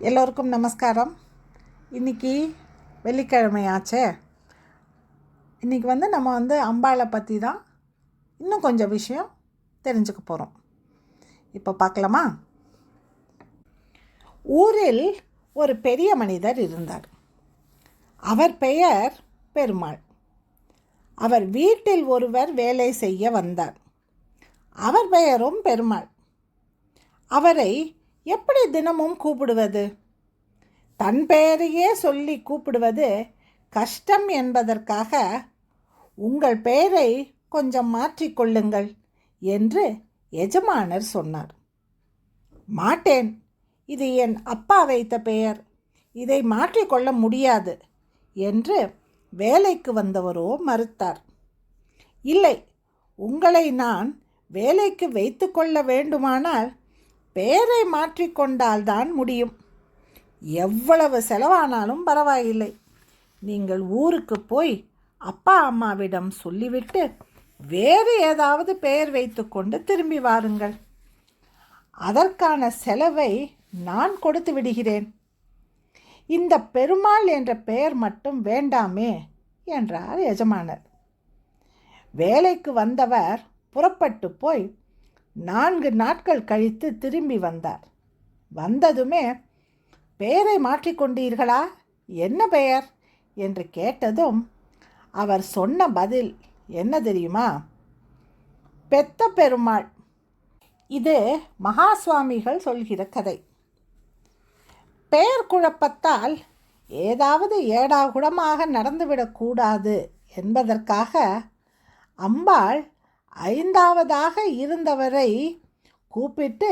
எல்லோருக்கும் நமஸ்காரம். இன்றைக்கி வெள்ளிக்கிழமையாச்சே. இன்றைக்கி நம்ம அம்பாளை பற்றி தான் இன்னும் கொஞ்சம் விஷயம் தெரிஞ்சுக்க போகிறோம். இப்போ பார்க்கலாமா? ஊரில் ஒரு பெரிய மனிதர் இருந்தார். அவர் பெயர் பெருமாள். அவர் வீட்டில் ஒருவர் வேலை செய்ய வந்தார். அவர் பெயரும் பெருமாள். அவரை எப்படி தினமும் கூப்பிடுவது? தன் பெயரையே சொல்லி கூப்பிடுவது கஷ்டம் என்பதற்காக உங்கள் பெயரை கொஞ்சம் மாற்றிக்கொள்ளுங்கள் என்று எஜமானர் சொன்னார். மாட்டேன், இது என் அப்பா வைத்த பெயர், இதை மாற்றிக்கொள்ள முடியாது என்று வேலைக்கு வந்தவரோ மறுத்தார். இல்லை, உங்களை நான் வேலைக்கு வைத்து கொள்ள வேண்டுமானால் பெயரை மாற்றிக்கொண்டால்தான் முடியும். எவ்வளவு செலவானாலும் பரவாயில்லை. நீங்கள் ஊருக்கு போய் அப்பா அம்மாவிடம் சொல்லிவிட்டு வேறு ஏதாவது பெயர் வைத்து கொண்டு திரும்பி வாருங்கள். அதற்கான செலவை நான் கொடுத்து விடுகிறேன். இந்த பெருமாள் என்ற பெயர் மட்டும் வேண்டாமே என்றார் எஜமானர். வேலைக்கு வந்தவர் புறப்பட்டு போய் 4 நாட்கள் கழித்து திரும்பி வந்தார். வந்ததுமே, பெயரை மாற்றிக்கொண்டீர்களா? என்ன பெயர் என்று கேட்டதும் அவர் சொன்ன பதில் என்ன தெரியுமா? பெத்த பெருமாள். இது மகா சுவாமிகள் சொல்கிற கதை. பெயர் குழப்பத்தால் ஏதாவது ஏடாகுடமாக நடந்துவிடக்கூடாது என்பதற்காக அம்பாள் 5வதாக இருந்தவரை கூப்பிட்டு,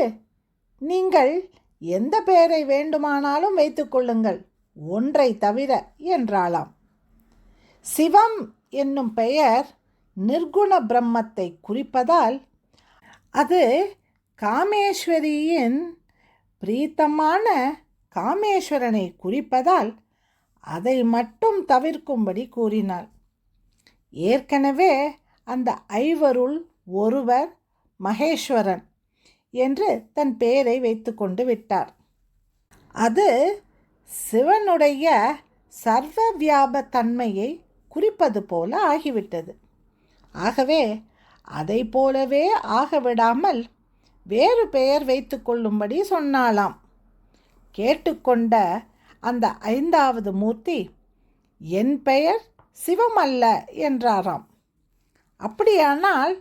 நீங்கள் எந்த பெயரை வேண்டுமானாலும் வைத்துக்கொள்ளுங்கள், ஒன்றை தவிர என்றாளாம். சிவம் என்னும் பெயர் நிர்குண பிரம்மத்தை குறிப்பதால், அது காமேஸ்வரியின் பிரீத்தமான காமேஸ்வரனை குறிப்பதால் அதை மட்டும் தவிர்க்கும்படி கூறினாள். ஏற்கனவே அந்த 5வருள் ஒருவர் மகேஸ்வரன் என்று தன் பெயரை வைத்து கொண்டு விட்டார். அது சிவனுடைய சர்வ வியாப தன்மையை குறிப்பது போல ஆகிவிட்டது. ஆகவே அதை போலவே ஆகவிடாமல் வேறு பெயர் வைத்து கொள்ளும்படி சொன்னாலாம். கேட்டுக்கொண்ட அந்த 5வது மூர்த்தி, என் பெயர் சிவமல்ல என்றாராம். அப்படியானால்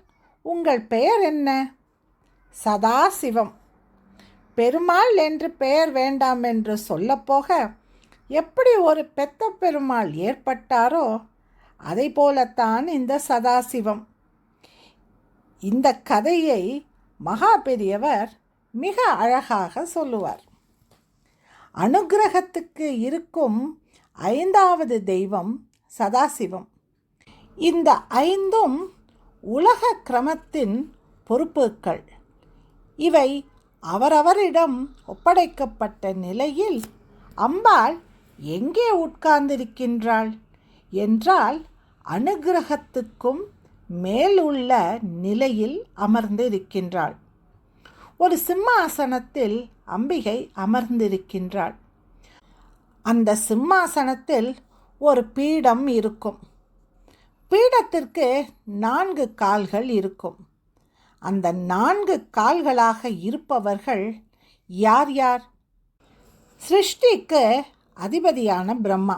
உங்கள் பெயர் என்ன? சதாசிவம். பெருமாள் என்று பெயர் வேண்டாம் என்று சொல்லப்போக எப்படி ஒரு பெத்த பெருமாள் ஏற்பட்டாரோ அதை போலத்தான் இந்த சதாசிவம். இந்த கதையை மகா பெரியவர் மிக அழகாக சொல்லுவார். அனுக்கிரகத்துக்கு இருக்கும் 5வது தெய்வம் சதாசிவம். இந்த 5ம் உலக கிரமத்தின் பொறுப்புகள். இவை அவரவரிடம் ஒப்படைக்கப்பட்ட நிலையில் அம்பாள் எங்கே உட்கார்ந்திருக்கின்றாள் என்றால் அனுக்கிரகத்துக்கும் மேலுள்ள நிலையில் அமர்ந்திருக்கின்றாள். ஒரு சிம்மாசனத்தில் அம்பிகை அமர்ந்திருக்கின்றாள். அந்த சிம்மாசனத்தில் ஒரு பீடம் இருக்கும். பீடத்திற்கு 4 கால்கள் இருக்கும். அந்த 4 கால்களாக இருப்பவர்கள் யார் யார்? சிருஷ்டிக்கு அதிபதியான பிரம்மா,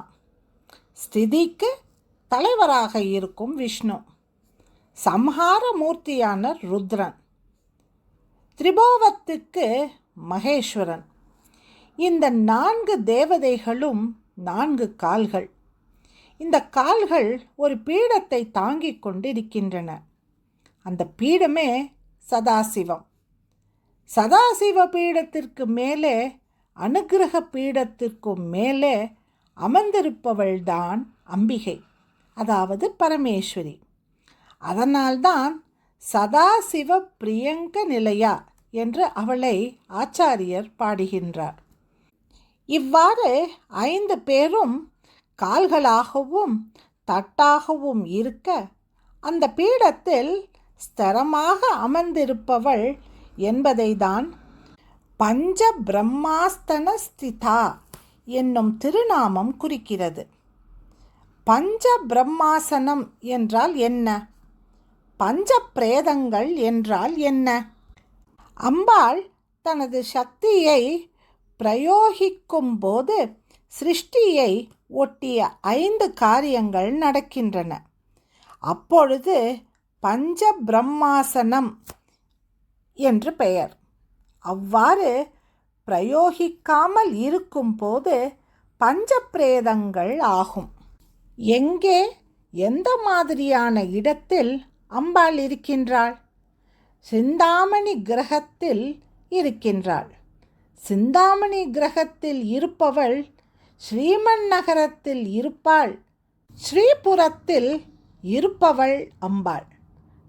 ஸ்திதிக்கு தலைவராக இருக்கும் விஷ்ணு, சம்ஹார மூர்த்தியான ருத்ரன், திரிபோவத்துக்கு மகேஸ்வரன். இந்த 4 தேவதைகளும் 4 கால்கள். இந்த கால்கள் ஒரு பீடத்தை தாங்கிக் கொண்டிருக்கின்றன. அந்த பீடமே சதாசிவம். சதாசிவ பீடத்திற்கு மேலே, அனுக்கிரக பீடத்திற்கு மேலே அமர்ந்திருப்பவள்தான் அம்பிகை, அதாவது பரமேஸ்வரி. அதனால்தான் சதாசிவ பிரியங்க நிலையா என்று அவளை ஆச்சாரியர் பாடுகின்றார். இவ்வாறு 5 பேரும் கால்களாகவும் தட்டாகவும் இருக்க, அந்த பீடத்தில் ஸ்திரமாக அமர்ந்திருப்பவள் என்பதை தான் பஞ்ச பிரம்மாஸ்தன ஸ்திதா என்னும் திருநாமம் குறிக்கிறது. பஞ்ச பிரம்மாசனம் என்றால் என்ன? பஞ்ச பிரேதங்கள் என்றால் என்ன? அம்பாள் தனது சக்தியை பிரயோகிக்கும் போது சிருஷ்டியை ஒட்டிய 5 காரியங்கள் நடக்கின்றன. அப்பொழுது பஞ்ச பிரம்மாசனம் என்று பெயர். அவ்வாறு பிரயோகிக்காமல் இருக்கும்போது பஞ்ச பிரேதங்கள் ஆகும். எங்கே, எந்த மாதிரியான இடத்தில் அம்பாள் இருக்கின்றாள்? சிந்தாமணி கிரகத்தில் இருக்கின்றாள். சிந்தாமணி கிரகத்தில் இருப்பவள் ஸ்ரீமன் நகரத்தில் இருப்பாள். ஸ்ரீபுரத்தில் இருப்பவள் அம்பாள்.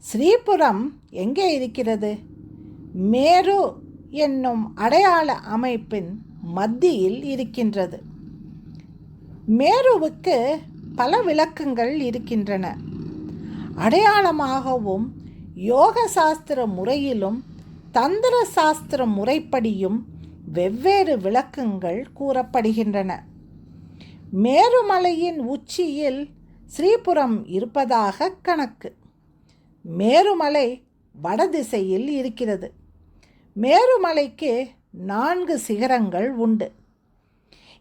ஸ்ரீபுரம் எங்கே இருக்கிறது? மேரு என்னும் அடையாள அமைப்பின் மத்தியில் இருக்கின்றது. மேருவுக்கு பல விளக்கங்கள் இருக்கின்றன. அடையாளமாகவும் யோக சாஸ்திர முறையிலும் தந்திர சாஸ்திர முறைப்படியும் வெவ்வேறு விளக்கங்கள் கூறப்படுகின்றன. மேருமலையின் உச்சியில் ஸ்ரீபுரம் இருப்பதாக கணக்கு. மேருமலை வடதிசையில் இருக்கிறது. மேருமலைக்கு 4 சிகரங்கள் உண்டு.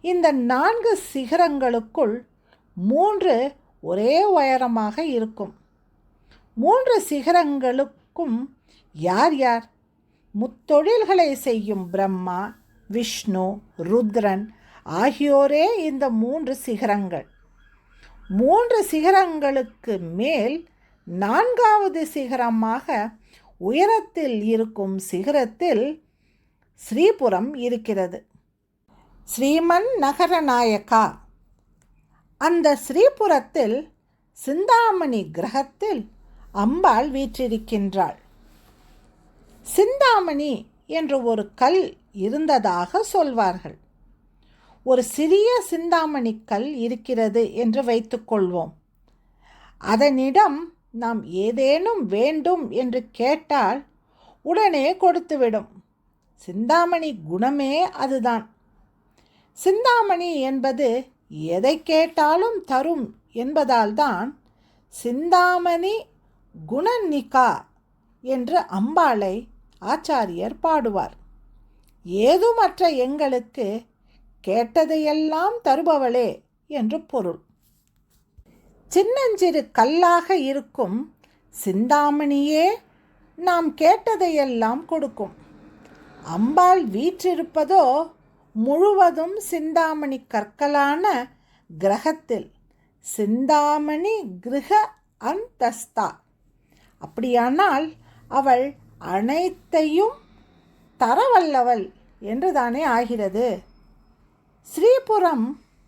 இந்த 4 சிகரங்களுக்குள் 3 ஒரே உயரமாக இருக்கும். 3 சிகரங்களுக்கும் யார் யார்? முத்தொழில்களை செய்யும் பிரம்மா, விஷ்ணு, ருத்ரன் ஆகியோரே இந்த 3 சிகரங்கள். 3 சிகரங்களுக்கு மேல் 4வது சிகரமாக உயரத்தில் இருக்கும் சிகரத்தில் ஸ்ரீபுரம் இருக்கிறது. ஸ்ரீமன் நகரநாயகா. அந்த ஸ்ரீபுரத்தில் சிந்தாமணி கிரகத்தில் அம்பாள் வீற்றிருக்கின்றாள். சிந்தாமணி என்ற ஒரு கல் இருந்ததாக சொல்வார்கள். ஒரு சிறிய சிந்தாமணி கல் இருக்கிறது என்று வைத்துக்கொள்வோம். அதனிடம் நாம் ஏதேனும் வேண்டும் என்று கேட்டால் உடனே கொடுத்துவிடும். சிந்தாமணி குணமே அதுதான். சிந்தாமணி என்பது எதை கேட்டாலும் தரும் என்பதால்தான் சிந்தாமணி குணநிகா என்று அம்பாளை ஆச்சாரியர் பாடுவார். ஏதுமற்ற எங்களுக்கு கேட்டதையெல்லாம் தருபவளே என்று பொருள். சின்னஞ்சிறு கல்லாக இருக்கும் சிந்தாமணியே நாம் கேட்டதையெல்லாம் கொடுக்கும். அம்பாள் வீற்றிருப்பதோ முழுவதும் சிந்தாமணி கற்களான கிரகத்தில். சிந்தாமணி கிரக அந்தஸ்தா. அப்படியானால் அவள் அனைத்தையும் தரவல்லவள் என்றுதானே ஆகிறது. ஸ்ரீபுரம்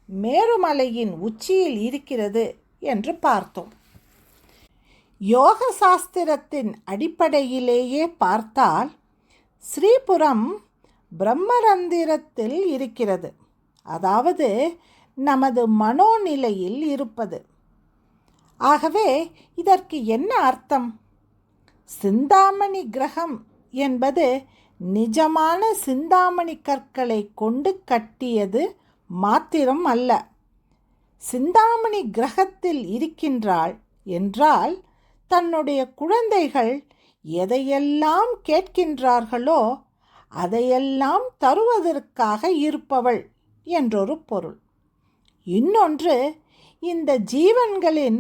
மேருமலையின் உச்சியில் இருக்கிறது என்று பார்த்தோம். யோக சாஸ்திரத்தின் அடிப்படையிலேயே பார்த்தால் ஸ்ரீபுரம் பிரம்மரந்திரத்தில் இருக்கிறது. அதாவது நமது மனோநிலையில் இருப்பது. ஆகவே இதற்கு என்ன அர்த்தம்? சிந்தாமணி கிரகம் என்பது நிஜமான சிந்தாமணி கற்களை கொண்டு கட்டியது மாத்திரம் அல்ல. சிந்தாமணி கிரகத்தில் இருக்கின்றாள் என்றால் தன்னுடைய குழந்தைகள் எதையெல்லாம் கேட்கின்றார்களோ அதையெல்லாம் தருவதற்காக இருப்பவள் என்றொரு பொருள். இன்னொன்று, இந்த ஜீவன்களின்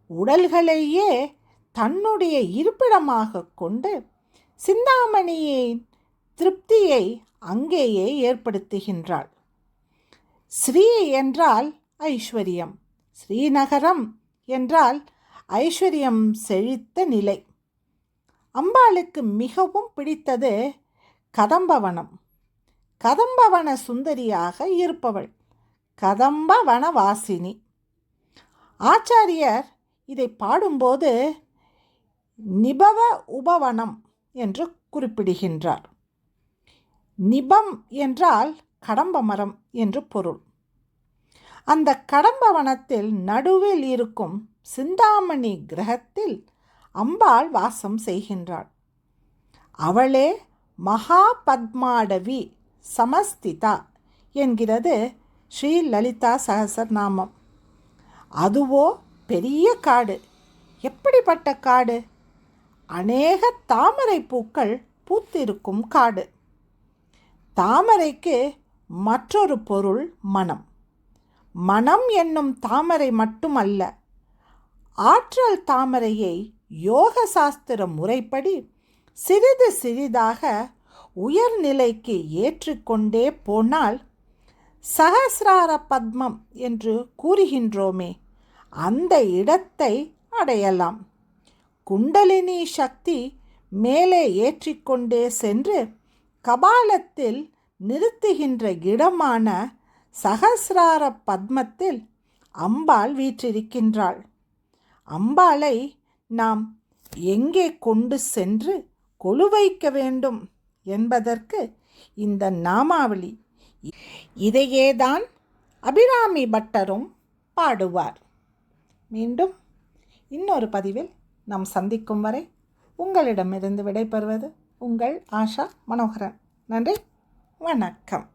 உடல்களையே தன்னுடைய இருப்பிடமாக கொண்டு சிந்தாமணியின் திருப்தியை அங்கேயே ஏற்படுத்துகின்றாள். ஸ்ரீ என்றால் ஐஸ்வர்யம், ஸ்ரீநகரம் என்றால் ஐஸ்வர்யம் செழித்த நிலை. அம்பாளுக்கு மிகவும் பிடித்தது கதம்பவனம். கதம்பவன சுந்தரியாக இருப்பவள் கதம்பவனவாசினி. ஆச்சாரியர் இதை பாடும்போது நிபவ உபவனம் என்று குறிப்பிடுகின்றார். நிபம் என்றால் கடம்ப மரம் என்று பொருள். அந்த கடம்பவனத்தில் நடுவில் இருக்கும் சிந்தாமணி கிரகத்தில் அம்பாள் வாசம் செய்கின்றாள். அவளே மகாபத்மாடவி சமஸ்திதா என்கிறது ஸ்ரீ லலிதா சகசரநாமம். அதுவோ பெரிய காடு. எப்படிப்பட்ட காடு? அநேக தாமரை பூக்கள் பூத்திருக்கும் காடு. தாமரைக்கு மற்றொரு பொருள் மனம். மனம் என்னும் தாமரை மட்டுமல்ல, ஆற்றல் தாமரையை யோக சாஸ்திர முறைப்படி சிறிது சிறிதாக உயர்நிலைக்கு ஏற்றிக்கொண்டே போனால் சகசிரார பத்மம் என்று கூறுகின்றோமே, அந்த இடத்தை அடையலாம். குண்டலினி சக்தி மேலே ஏற்றிக்கொண்டே சென்று கபாலத்தில் நிறுத்துகின்ற இடமான சகசிரார பத்மத்தில் அம்பாள் வீற்றிருக்கின்றாள். அம்பாளை நாம் எங்கே கொண்டு சென்று கொலுவைக்க வேண்டும் என்பதற்கு இந்த நாமாவளி. இதையேதான் அபிராமி பட்டரும் பாடுவார். மீண்டும் இன்னொரு பதிவில் நாம் சந்திக்கும் வரை உங்களிடமிருந்து விடைபெறுவது உங்கள் ஆஷா மனோகரன். நன்றி, வணக்கம்.